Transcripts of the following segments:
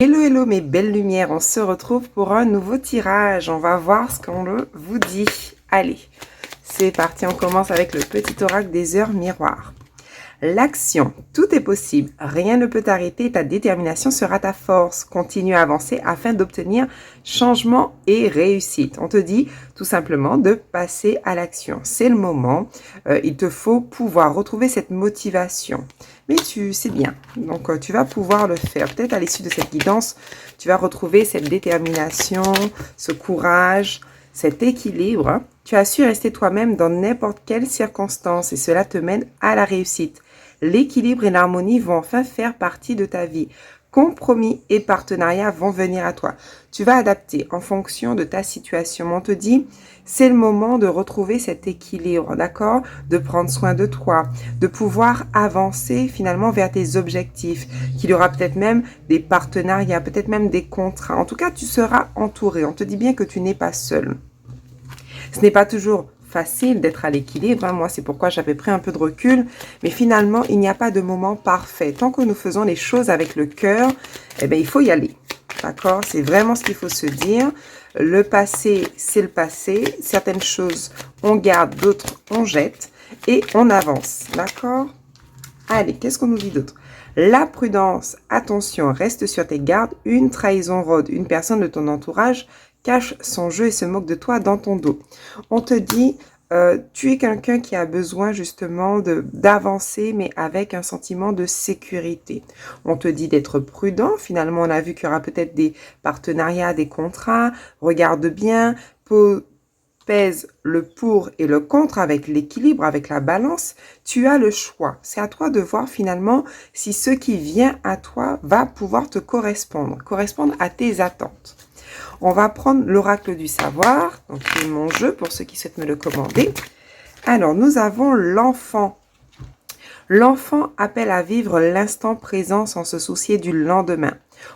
Hello, hello mes belles lumières, on se retrouve pour un nouveau tirage. On va voir ce qu'on vous dit. Allez, c'est parti, on commence avec le petit oracle des heures miroirs. L'action, tout est possible, rien ne peut t'arrêter, ta détermination sera ta force. Continue à avancer afin d'obtenir changement et réussite. On te dit tout simplement de passer à l'action. C'est le moment, il te faut pouvoir retrouver cette motivation. Mais tu sais bien, donc tu vas pouvoir le faire. Peut-être à l'issue de cette guidance, tu vas retrouver cette détermination, ce courage, cet équilibre. Tu as su rester toi-même dans n'importe quelle circonstance et cela te mène à la réussite. L'équilibre et l'harmonie vont enfin faire partie de ta vie. Compromis et partenariats vont venir à toi. Tu vas adapter en fonction de ta situation. On te dit, c'est le moment de retrouver cet équilibre, d'accord? De prendre soin de toi, de pouvoir avancer finalement vers tes objectifs, qu'il y aura peut-être même des partenariats, peut-être même des contrats. En tout cas, tu seras entouré. On te dit bien que tu n'es pas seul. Ce n'est pas toujours facile d'être à l'équilibre, hein. Moi, c'est pourquoi j'avais pris un peu de recul. Mais finalement, il n'y a pas de moment parfait. Tant que nous faisons les choses avec le cœur, eh bien, il faut y aller. D'accord? C'est vraiment ce qu'il faut se dire. Le passé, c'est le passé. Certaines choses, on garde, d'autres, on jette. Et on avance. D'accord? Allez, qu'est-ce qu'on nous dit d'autre? La prudence, attention, reste sur tes gardes. Une trahison rôde. Une personne de ton entourage cache son jeu et se moque de toi dans ton dos. On te dit, tu es quelqu'un qui a besoin justement d'avancer, mais avec un sentiment de sécurité. On te dit d'être prudent. Finalement, on a vu qu'il y aura peut-être des partenariats, des contrats. Regarde bien, pèse le pour et le contre avec l'équilibre, avec la balance. Tu as le choix. C'est à toi de voir finalement si ce qui vient à toi va pouvoir te correspondre à tes attentes. On va prendre l'oracle du savoir, donc c'est mon jeu pour ceux qui souhaitent me le commander. Alors, nous avons l'enfant. L'enfant appelle à vivre l'instant présent sans se soucier du lendemain.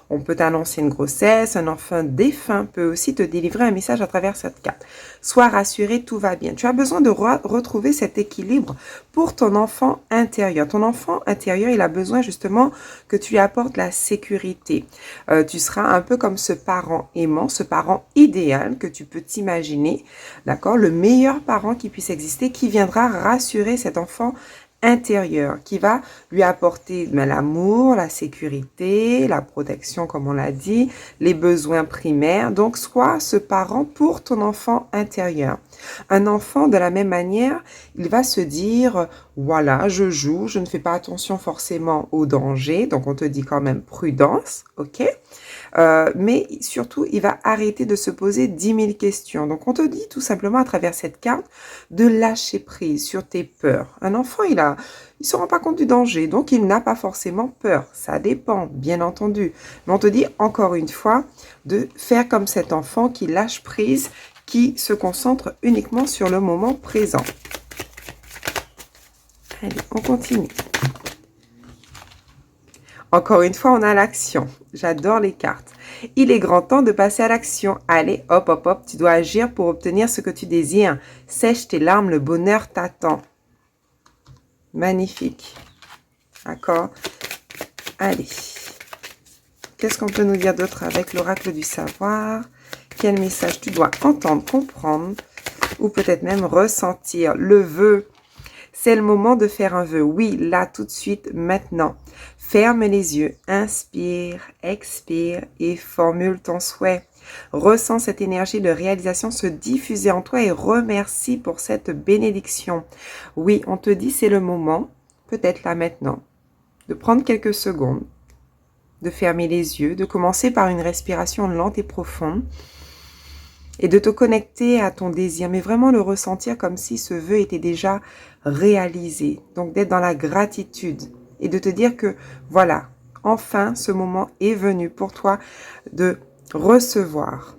On peut annoncer une grossesse, un enfant défunt peut aussi te délivrer un message à travers cette carte. Sois rassuré, tout va bien. Tu as besoin de retrouver cet équilibre pour ton enfant intérieur. Ton enfant intérieur, il a besoin justement que tu lui apportes la sécurité. Tu seras un peu comme ce parent aimant, ce parent idéal que tu peux t'imaginer, d'accord? Le meilleur parent qui puisse exister, qui viendra rassurer cet enfant intérieur, qui va lui apporter l'amour, la sécurité, la protection comme on l'a dit, les besoins primaires. Donc, sois ce parent pour ton enfant intérieur. Un enfant, de la même manière, il va se dire, voilà, je joue, je ne fais pas attention forcément au danger, donc on te dit quand même prudence, ok? Mais surtout, il va arrêter de se poser 10 000 questions. Donc, on te dit tout simplement à travers cette carte de lâcher prise sur tes peurs. Un enfant, il se rend pas compte du danger, donc il n'a pas forcément peur. Ça dépend, bien entendu. Mais on te dit encore une fois de faire comme cet enfant qui lâche prise, qui se concentre uniquement sur le moment présent. Allez, on continue. Encore une fois, on a l'action. J'adore les cartes. Il est grand temps de passer à l'action. Allez, hop, hop, hop, tu dois agir pour obtenir ce que tu désires. Sèche tes larmes, le bonheur t'attend. Magnifique. D'accord? Allez. Qu'est-ce qu'on peut nous dire d'autre avec l'oracle du savoir? Quel message tu dois entendre, comprendre ou peut-être même ressentir? Le vœu. C'est le moment de faire un vœu. Oui, là, tout de suite, maintenant. Ferme les yeux, inspire, expire et formule ton souhait. Ressens cette énergie de réalisation se diffuser en toi et remercie pour cette bénédiction. Oui, on te dit c'est le moment, peut-être là maintenant, de prendre quelques secondes, de fermer les yeux, de commencer par une respiration lente et profonde et de te connecter à ton désir, mais vraiment le ressentir comme si ce vœu était déjà réalisé. Donc d'être dans la gratitude et de te dire que voilà, enfin ce moment est venu pour toi de recevoir.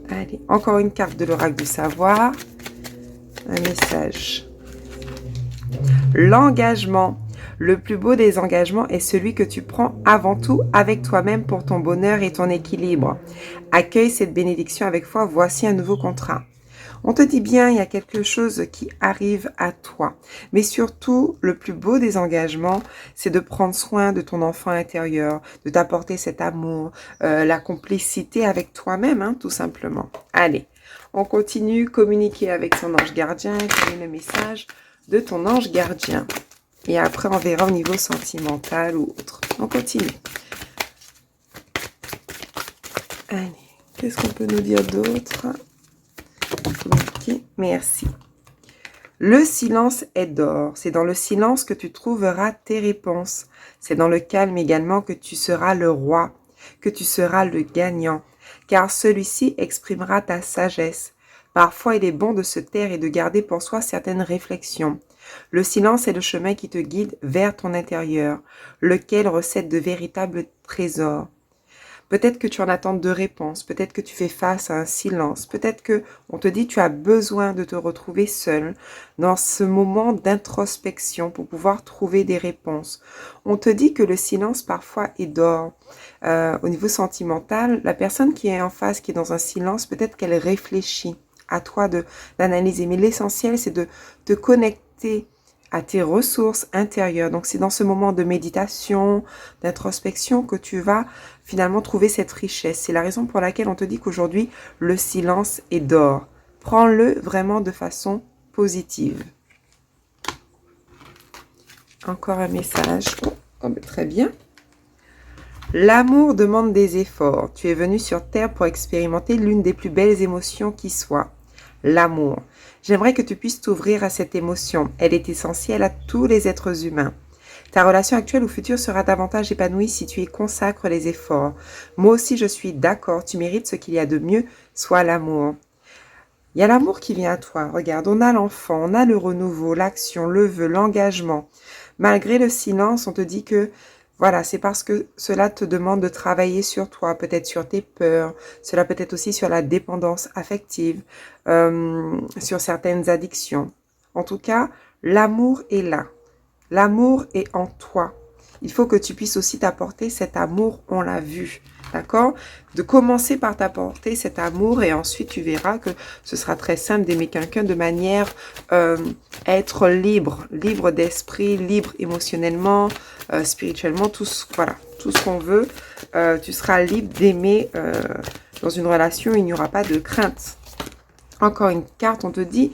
Allez, encore une carte de l'oracle du savoir. Un message. L'engagement. Le plus beau des engagements est celui que tu prends avant tout avec toi-même pour ton bonheur et ton équilibre. Accueille cette bénédiction avec foi. Voici un nouveau contrat. On te dit bien, il y a quelque chose qui arrive à toi. Mais surtout, le plus beau des engagements, c'est de prendre soin de ton enfant intérieur, de t'apporter cet amour, la complicité avec toi-même, hein, tout simplement. Allez, on continue, communiquer avec son ange gardien, quel est le message de ton ange gardien. Et après, on verra au niveau sentimental ou autre. On continue. Allez, qu'est-ce qu'on peut nous dire d'autre? Merci. Le silence est d'or. C'est dans le silence que tu trouveras tes réponses. C'est dans le calme également que tu seras le roi, que tu seras le gagnant, car celui-ci exprimera ta sagesse. Parfois, il est bon de se taire et de garder pour soi certaines réflexions. Le silence est le chemin qui te guide vers ton intérieur, lequel recèle de véritables trésors. Peut-être que tu en attends de réponses, peut-être que tu fais face à un silence, peut-être que on te dit que tu as besoin de te retrouver seul dans ce moment d'introspection pour pouvoir trouver des réponses. On te dit que le silence parfois est d'or. Au niveau sentimental, la personne qui est en face, qui est dans un silence, peut-être qu'elle réfléchit. À toi d'analyser. Mais l'essentiel, c'est de te connecter à tes ressources intérieures. Donc, c'est dans ce moment de méditation, d'introspection que tu vas finalement trouver cette richesse. C'est la raison pour laquelle on te dit qu'aujourd'hui, le silence est d'or. Prends-le vraiment de façon positive. Encore un message. Oh, très bien. L'amour demande des efforts. Tu es venu sur Terre pour expérimenter l'une des plus belles émotions qui soit. L'amour. J'aimerais que tu puisses t'ouvrir à cette émotion. Elle est essentielle à tous les êtres humains. Ta relation actuelle ou future sera davantage épanouie si tu y consacres les efforts. Moi aussi, je suis d'accord. Tu mérites ce qu'il y a de mieux, soit l'amour. Il y a l'amour qui vient à toi. Regarde, on a l'enfant, on a le renouveau, l'action, le vœu, l'engagement. Malgré le silence, on te dit que voilà, c'est parce que cela te demande de travailler sur toi, peut-être sur tes peurs, cela peut être aussi sur la dépendance affective, sur certaines addictions. En tout cas, l'amour est là. L'amour est en toi. Il faut que tu puisses aussi t'apporter cet amour, on l'a vu. D'accord? De commencer par t'apporter cet amour et ensuite tu verras que ce sera très simple d'aimer quelqu'un de manière être libre, libre d'esprit, libre émotionnellement, spirituellement, voilà, tout ce qu'on veut. Tu seras libre d'aimer dans une relation, il n'y aura pas de crainte. Encore une carte, on te dit...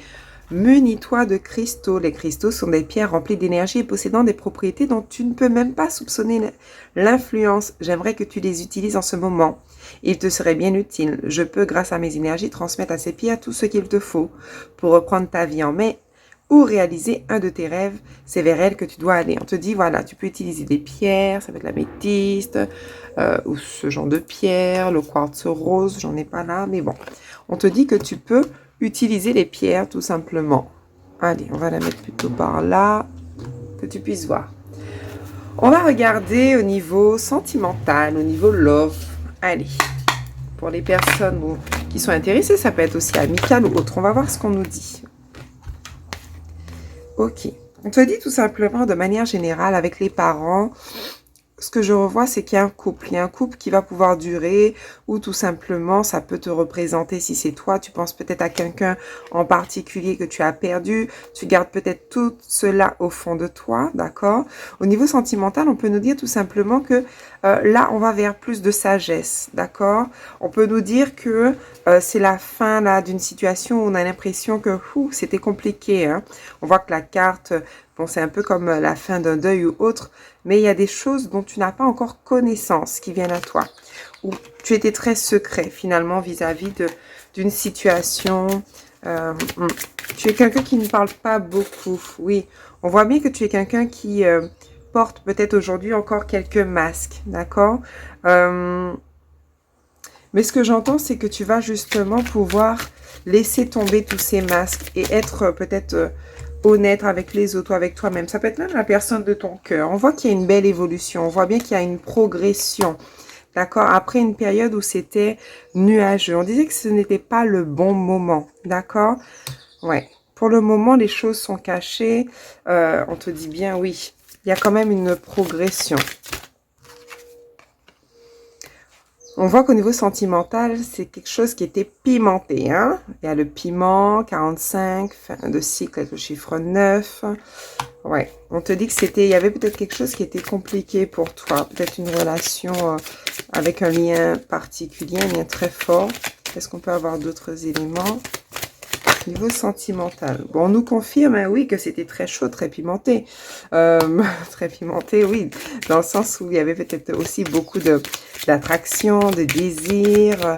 Munis-toi de cristaux. Les cristaux sont des pierres remplies d'énergie et possédant des propriétés dont tu ne peux même pas soupçonner l'influence. J'aimerais que tu les utilises en ce moment. Il te serait bien utile. Je peux, grâce à mes énergies, transmettre à ces pierres tout ce qu'il te faut pour reprendre ta vie en main ou réaliser un de tes rêves. C'est vers elle que tu dois aller. On te dit, voilà, tu peux utiliser des pierres, ça peut être la métiste, ou ce genre de pierre, le quartz rose, j'en ai pas là, mais bon. On te dit que tu peux utiliser les pierres tout simplement. Allez, on va la mettre plutôt par là, que tu puisses voir. On va regarder au niveau sentimental, au niveau love. Allez, pour les personnes qui sont intéressées, ça peut être aussi amical ou autre. On va voir ce qu'on nous dit. Ok, on te dit tout simplement de manière générale avec les parents... Ce que je revois, c'est qu'il y a un couple. Il y a un couple qui va pouvoir durer ou tout simplement, ça peut te représenter si c'est toi. Tu penses peut-être à quelqu'un en particulier que tu as perdu. Tu gardes peut-être tout cela au fond de toi, d'accord? Au niveau sentimental, on peut nous dire tout simplement que là, on va vers plus de sagesse, d'accord? On peut nous dire que c'est la fin là d'une situation où on a l'impression que c'était compliqué, hein? On voit que la carte... Bon, c'est un peu comme la fin d'un deuil ou autre, mais il y a des choses dont tu n'as pas encore connaissance qui viennent à toi. Ou tu étais très secret finalement vis-à-vis d'une situation. Tu es quelqu'un qui ne parle pas beaucoup. Oui, on voit bien que tu es quelqu'un qui porte peut-être aujourd'hui encore quelques masques, d'accord? Mais ce que j'entends, c'est que tu vas justement pouvoir laisser tomber tous ces masques et être peut-être... honnête avec les autres, avec toi-même. Ça peut être même la personne de ton cœur. On voit qu'il y a une belle évolution. On voit bien qu'il y a une progression. D'accord? Après une période où c'était nuageux. On disait que ce n'était pas le bon moment. D'accord? Ouais. Pour le moment, les choses sont cachées. On te dit bien, oui. Il y a quand même une progression. On voit qu'au niveau sentimental, c'est quelque chose qui était pimenté. Hein? Il y a le piment, 45, fin de cycle avec le chiffre 9. Ouais, on te dit que il y avait peut-être quelque chose qui était compliqué pour toi. Peut-être une relation avec un lien particulier, un lien très fort. Est-ce qu'on peut avoir d'autres éléments? Niveau sentimental. Bon, on nous confirme, hein, oui, que c'était très chaud, très pimenté. Très pimenté, oui, dans le sens où il y avait peut-être aussi beaucoup d'attraction, de désir,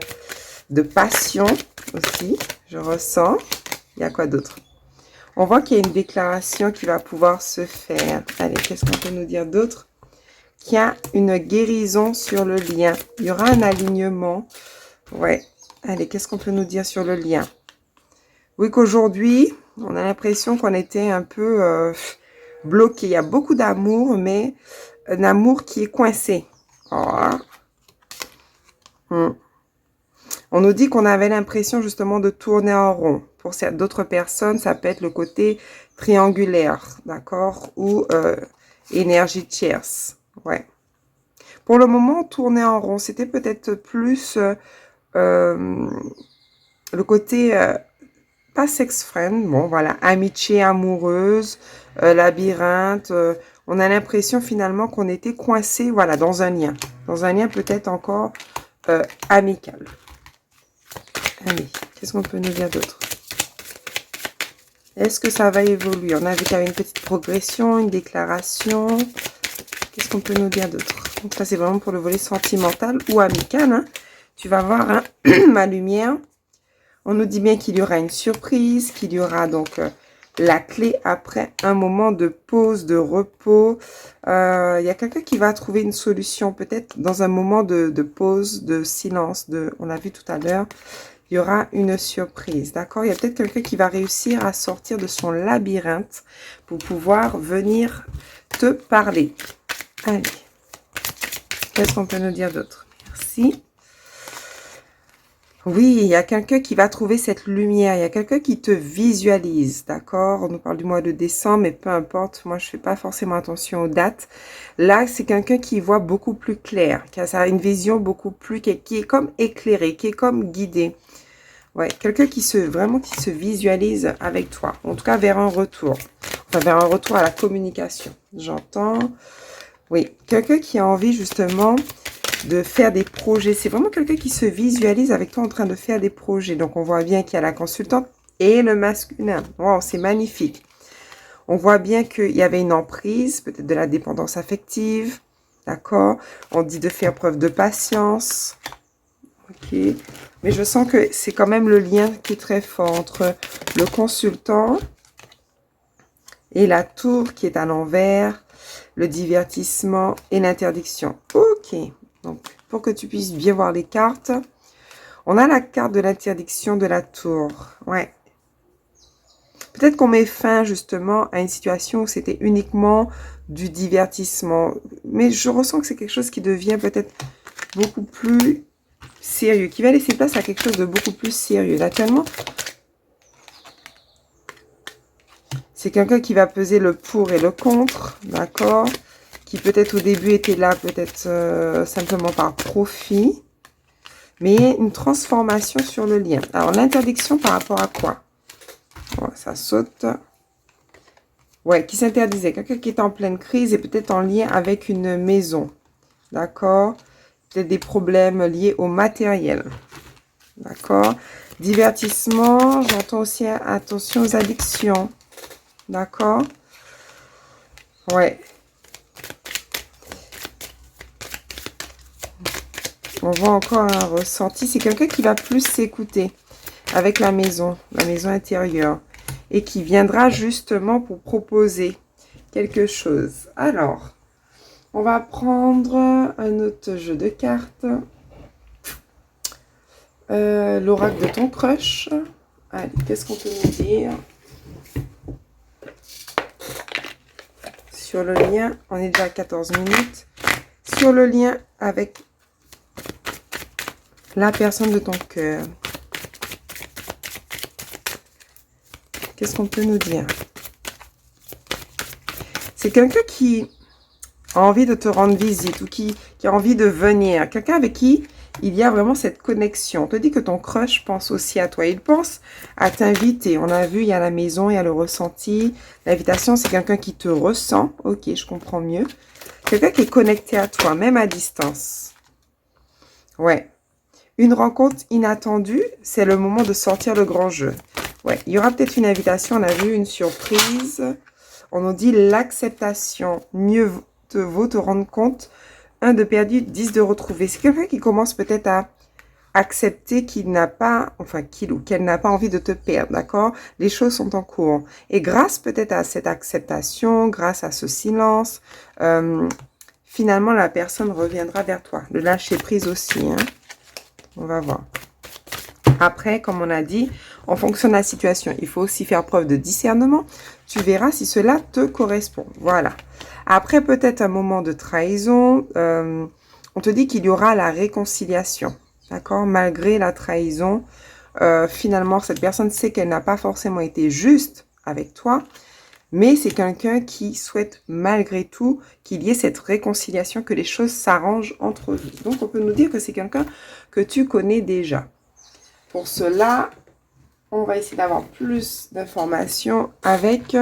de passion aussi, je ressens. Il y a quoi d'autre? On voit qu'il y a une déclaration qui va pouvoir se faire. Allez, qu'est-ce qu'on peut nous dire d'autre? Qu'il y a une guérison sur le lien. Il y aura un alignement. Ouais. Allez, qu'est-ce qu'on peut nous dire sur le lien? Oui, qu'aujourd'hui, on a l'impression qu'on était un peu bloqué. Il y a beaucoup d'amour, mais un amour qui est coincé. Voilà. On nous dit qu'on avait l'impression justement de tourner en rond. Pour d'autres personnes, ça peut être le côté triangulaire, d'accord? Ou énergie tierce. Ouais. Pour le moment, tourner en rond, c'était peut-être plus le côté... pas sex friend, bon voilà, amitié amoureuse, labyrinthe, on a l'impression finalement qu'on était coincé, voilà, dans un lien peut-être encore amical. Allez, qu'est-ce qu'on peut nous dire d'autre? Est-ce que ça va évoluer? On a vu qu'il y avait une petite progression, une déclaration. Qu'est-ce qu'on peut nous dire d'autre? Donc ça c'est vraiment pour le volet sentimental ou amical, hein. Tu vas voir, hein, ma lumière. On nous dit bien qu'il y aura une surprise, qu'il y aura donc la clé après un moment de pause, de repos. Il y a quelqu'un qui va trouver une solution, peut-être dans un moment de pause, de silence. On l'a vu tout à l'heure, il y aura une surprise, d'accord? Il y a peut-être quelqu'un qui va réussir à sortir de son labyrinthe pour pouvoir venir te parler. Allez, qu'est-ce qu'on peut nous dire d'autre? Merci. Oui, il y a quelqu'un qui va trouver cette lumière, il y a quelqu'un qui te visualise, d'accord? On nous parle du mois de décembre, mais peu importe, moi je fais pas forcément attention aux dates. Là, c'est quelqu'un qui voit beaucoup plus clair, qui a une vision beaucoup plus, qui est comme éclairé, qui est comme guidé. Ouais, quelqu'un qui se visualise avec toi, en tout cas vers un retour, enfin vers un retour à la communication, j'entends. Oui, quelqu'un qui a envie justement de faire des projets. C'est vraiment quelqu'un qui se visualise avec toi en train de faire des projets. Donc, on voit bien qu'il y a la consultante et le masculin. Wow, c'est magnifique. On voit bien qu'il y avait une emprise, peut-être de la dépendance affective. D'accord? On dit de faire preuve de patience. Ok. Mais je sens que c'est quand même le lien qui est très fort entre le consultant et la tour qui est à l'envers, le divertissement et l'interdiction. Ok. Donc, pour que tu puisses bien voir les cartes, on a la carte de l'interdiction de la tour. Ouais. Peut-être qu'on met fin justement à une situation où c'était uniquement du divertissement. Mais je ressens que c'est quelque chose qui devient peut-être beaucoup plus sérieux, qui va laisser place à quelque chose de beaucoup plus sérieux. Là, tellement, c'est quelqu'un qui va peser le pour et le contre, d'accord? Qui peut-être au début était là, peut-être simplement par profit, mais une transformation sur le lien. Alors, l'interdiction par rapport à quoi? Ouais, ça saute. Ouais, qui s'interdisait. Quelqu'un qui est en pleine crise et peut-être en lien avec une maison. D'accord? Peut-être des problèmes liés au matériel. D'accord? Divertissement, j'entends aussi attention aux addictions. D'accord? Ouais. On voit encore un ressenti. C'est quelqu'un qui va plus s'écouter avec la maison intérieure. Et qui viendra justement pour proposer quelque chose. Alors, on va prendre un autre jeu de cartes. L'oracle de ton crush. Allez, qu'est-ce qu'on peut nous dire sur le lien? On est déjà à 14 minutes. Sur le lien avec la personne de ton cœur. Qu'est-ce qu'on peut nous dire? C'est quelqu'un qui a envie de te rendre visite ou qui a envie de venir. Quelqu'un avec qui il y a vraiment cette connexion. On te dit que ton crush pense aussi à toi. Il pense à t'inviter. On a vu, il y a la maison, il y a le ressenti. L'invitation, c'est quelqu'un qui te ressent. Ok, je comprends mieux. Quelqu'un qui est connecté à toi, même à distance. Ouais. Une rencontre inattendue, c'est le moment de sortir le grand jeu. Ouais, il y aura peut-être une invitation, on a vu une surprise. On nous dit l'acceptation. Mieux vaut te rendre compte. 1 de perdu, 10 de retrouvé. C'est quelqu'un qui commence peut-être à accepter qu'il n'a pas, enfin qu'il ou qu'elle n'a pas envie de te perdre, d'accord? Les choses sont en cours. Et grâce peut-être à cette acceptation, grâce à ce silence, finalement la personne reviendra vers toi. Le lâcher prise aussi, hein? On va voir. Après, comme on a dit, en fonction de la situation, il faut aussi faire preuve de discernement. Tu verras si cela te correspond. Voilà. Après, peut-être un moment de trahison. On te dit qu'il y aura la réconciliation. D'accord? Malgré la trahison, finalement, cette personne sait qu'elle n'a pas forcément été juste avec toi. Mais c'est quelqu'un qui souhaite malgré tout qu'il y ait cette réconciliation, que les choses s'arrangent entre vous. Donc, on peut nous dire que c'est quelqu'un que tu connais déjà. Pour cela, on va essayer d'avoir plus d'informations avec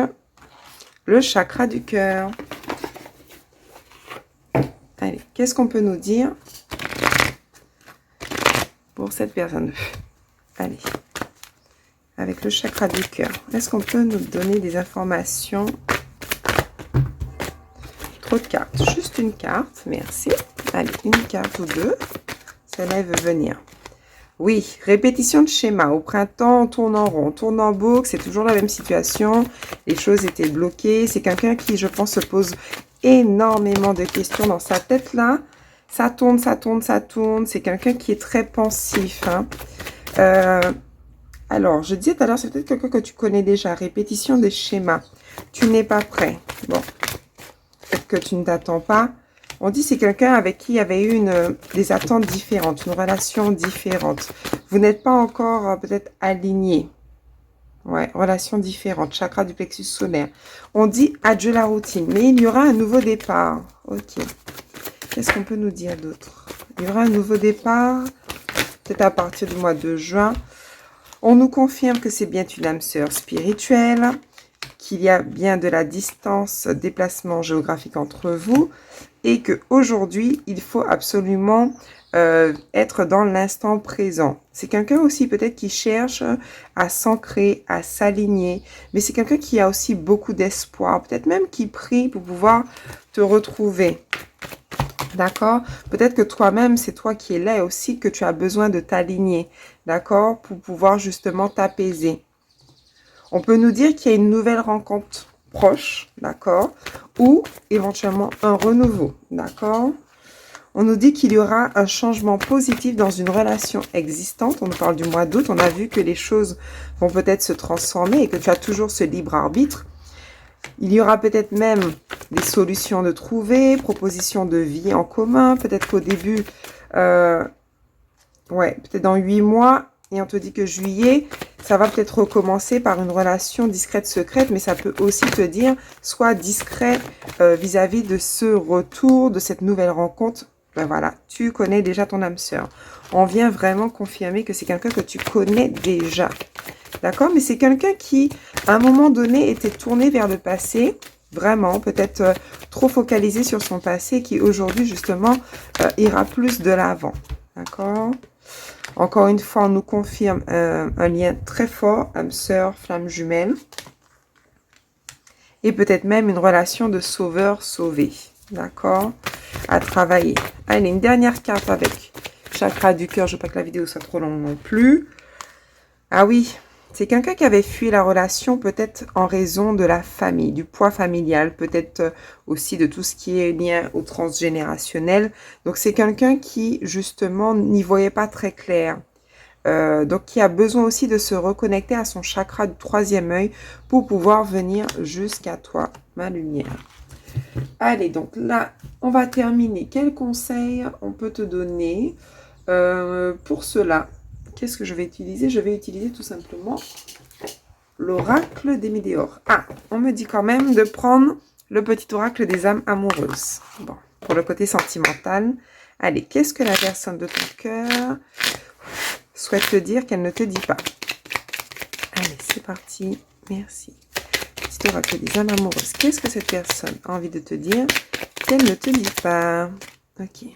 le chakra du cœur. Allez, qu'est-ce qu'on peut nous dire pour cette personne? Allez, avec le chakra du cœur. Est-ce qu'on peut nous donner des informations? Trop de cartes. Juste une carte, merci. Allez, une carte ou deux. Celle-là, elle veut venir. Oui, répétition de schéma. Au printemps, on tourne en rond, on tourne en boucle. C'est toujours la même situation. Les choses étaient bloquées. C'est quelqu'un qui, je pense, se pose énormément de questions dans sa tête, là. Ça tourne, ça tourne, ça tourne. C'est quelqu'un qui est très pensif, hein. Alors, je disais tout à l'heure, c'est peut-être quelqu'un que tu connais déjà. Répétition des schémas. Tu n'es pas prêt. Bon, peut-être que tu ne t'attends pas. On dit c'est quelqu'un avec qui il y avait eu des attentes différentes, une relation différente. Vous n'êtes pas encore peut-être aligné. Ouais, relation différente, chakra du plexus solaire. On dit adieu la routine, mais il y aura un nouveau départ. Ok. Qu'est-ce qu'on peut nous dire d'autre? Il y aura un nouveau départ, peut-être à partir du mois de juin. On nous confirme que c'est bien une âme sœur spirituelle, qu'il y a bien de la distance, déplacement géographique entre vous, et qu'aujourd'hui, il faut absolument être dans l'instant présent. C'est quelqu'un aussi peut-être qui cherche à s'ancrer, à s'aligner, mais c'est quelqu'un qui a aussi beaucoup d'espoir, peut-être même qui prie pour pouvoir te retrouver. D'accord? Peut-être que toi-même, c'est toi qui es là et aussi que tu as besoin de t'aligner, d'accord? Pour pouvoir justement t'apaiser. On peut nous dire qu'il y a une nouvelle rencontre proche, d'accord? Ou éventuellement un renouveau, d'accord? On nous dit qu'il y aura un changement positif dans une relation existante. On nous parle du mois d'août. On a vu que les choses vont peut-être se transformer et que tu as toujours ce libre arbitre. Il y aura peut-être même des solutions de trouver, propositions de vie en commun. Peut-être qu'au début, peut-être dans 8 mois, et on te dit que juillet, ça va peut-être recommencer par une relation discrète, secrète, mais ça peut aussi te dire, sois discret vis-à-vis de ce retour, de cette nouvelle rencontre. Ben voilà, tu connais déjà ton âme sœur. On vient vraiment confirmer que c'est quelqu'un que tu connais déjà. D'accord? Mais c'est quelqu'un qui, à un moment donné, était tourné vers le passé. Vraiment, peut-être trop focalisé sur son passé, qui aujourd'hui, justement, ira plus de l'avant. D'accord? Encore une fois, on nous confirme un lien très fort, âme sœur, flamme jumelle. Et peut-être même une relation de sauveur-sauvé. D'accord? À travailler. Allez, une dernière carte avec chakra du cœur. Je ne veux pas que la vidéo soit trop longue non plus. Ah oui, c'est quelqu'un qui avait fui la relation peut-être en raison de la famille, du poids familial, peut-être aussi de tout ce qui est lien au transgénérationnel. Donc c'est quelqu'un qui justement n'y voyait pas très clair. Donc qui a besoin aussi de se reconnecter à son chakra du 3e œil pour pouvoir venir jusqu'à toi, ma lumière. Allez, donc là, on va terminer. Quels conseils on peut te donner pour cela? Qu'est-ce que je vais utiliser? Je vais utiliser tout simplement l'oracle des météores. Ah, on me dit quand même de prendre le petit oracle des âmes amoureuses. Bon, pour le côté sentimental. Allez, qu'est-ce que la personne de ton cœur souhaite te dire qu'elle ne te dit pas? Allez, c'est parti. Merci. Petit oracle des âmes amoureuses. Qu'est-ce que cette personne a envie de te dire qu'elle ne te dit pas? Ok.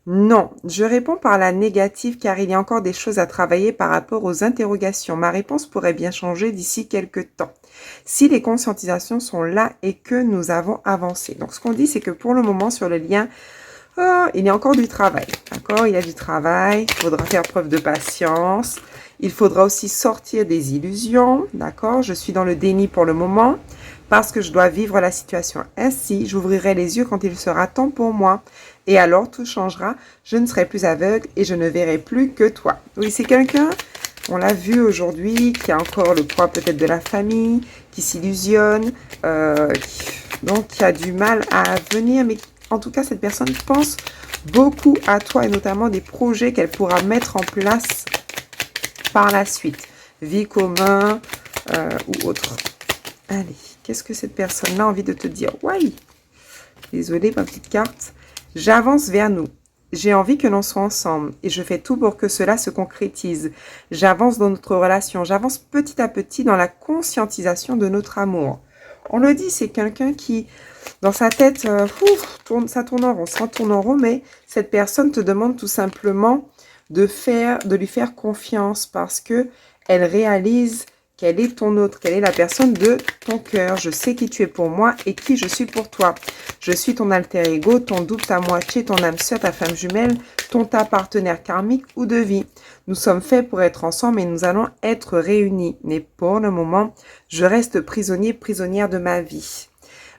Non, je réponds par la négative car il y a encore des choses à travailler par rapport aux interrogations. Ma réponse pourrait bien changer d'ici quelques temps. Si les conscientisations sont là et que nous avons avancé. Donc, ce qu'on dit, c'est que pour le moment, sur le lien, il y a encore du travail. D'accord? Il y a du travail. Il faudra faire preuve de patience. Il faudra aussi sortir des illusions. D'accord? Je suis dans le déni pour le moment parce que je dois vivre la situation. Ainsi, j'ouvrirai les yeux quand il sera temps pour moi. Et alors, tout changera. Je ne serai plus aveugle et je ne verrai plus que toi. Oui, c'est quelqu'un, on l'a vu aujourd'hui, qui a encore le poids peut-être de la famille, qui s'illusionne, donc qui a du mal à venir. Mais en tout cas, cette personne pense beaucoup à toi et notamment des projets qu'elle pourra mettre en place par la suite. Vie commune ou autre. Allez, qu'est-ce que cette personne-là a envie de te dire? Oui, désolée, ma petite carte. J'avance vers nous. J'ai envie que l'on soit ensemble et je fais tout pour que cela se concrétise. J'avance dans notre relation. J'avance petit à petit dans la conscientisation de notre amour. On le dit, c'est quelqu'un qui, dans sa tête, ça tourne en rond, ça tourne en rond, mais cette personne te demande tout simplement de lui faire confiance parce que elle réalise qu'elle est ton autre, qu'elle est la personne de ton cœur. Je sais qui tu es pour moi et qui je suis pour toi. Je suis ton alter ego, ton double, ta moitié, ton âme sœur, ta femme jumelle, ta partenaire karmique ou de vie. Nous sommes faits pour être ensemble et nous allons être réunis. Mais pour le moment, je reste prisonnier, prisonnière de ma vie.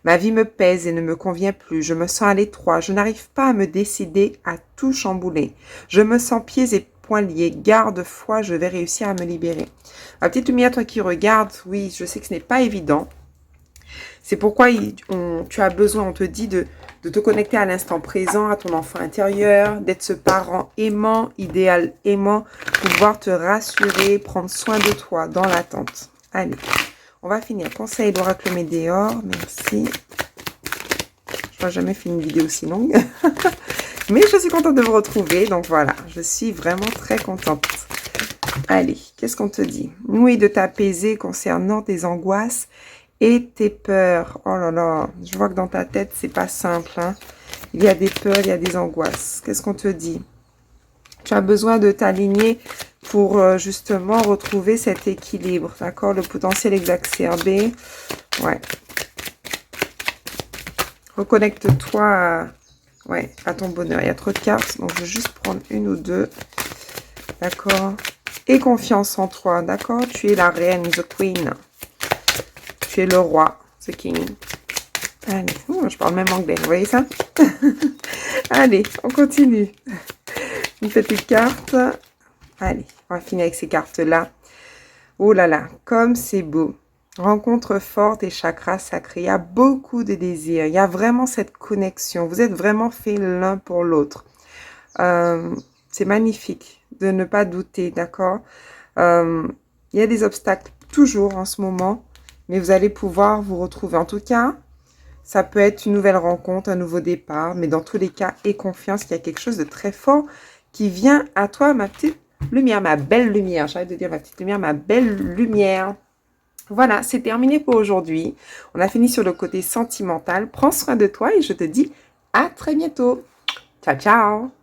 Ma vie me pèse et ne me convient plus. Je me sens à l'étroit. Je n'arrive pas à me décider à tout chambouler. Je me sens pieds et poings liés. Garde-foi, je vais réussir à me libérer. Ma petite lumière, toi qui regardes, oui, je sais que ce n'est pas évident. C'est pourquoi tu as besoin, on te dit, de te connecter à l'instant présent, à ton enfant intérieur, d'être ce parent aimant, idéal aimant, pouvoir te rassurer, prendre soin de toi dans l'attente. Allez, on va finir. Conseil d'oracle Médéor, merci. Je n'ai jamais fait une vidéo aussi longue. Mais je suis contente de vous retrouver, donc voilà, je suis vraiment très contente. Allez, qu'est-ce qu'on te dit? Nouer de t'apaiser concernant tes angoisses et tes peurs. Oh là là, je vois que dans ta tête, c'est pas simple. Hein. Il y a des peurs, il y a des angoisses. Qu'est-ce qu'on te dit? Tu as besoin de t'aligner pour justement retrouver cet équilibre. D'accord? Le potentiel exacerbé. Ouais. Reconnecte-toi à ton bonheur. Il y a trop de cartes, donc je vais juste prendre une ou deux. D'accord? Et confiance en toi. D'accord? Tu es la reine, the queen. Tu es le roi, the king. Allez, je parle même anglais, vous voyez ça? Allez, on continue. Une petite carte. Allez, on va finir avec ces cartes-là. Oh là là, comme c'est beau. Rencontre forte et chakra sacré. Il y a beaucoup de désirs. Il y a vraiment cette connexion. Vous êtes vraiment faits l'un pour l'autre. C'est magnifique de ne pas douter, d'accord? Il y a des obstacles toujours en ce moment. Mais vous allez pouvoir vous retrouver. En tout cas, ça peut être une nouvelle rencontre, un nouveau départ. Mais dans tous les cas, aie confiance qu'il y a quelque chose de très fort qui vient à toi, ma petite lumière, ma belle lumière. J'arrête de dire ma petite lumière, ma belle lumière. Voilà, c'est terminé pour aujourd'hui. On a fini sur le côté sentimental. Prends soin de toi et je te dis à très bientôt. Ciao, ciao!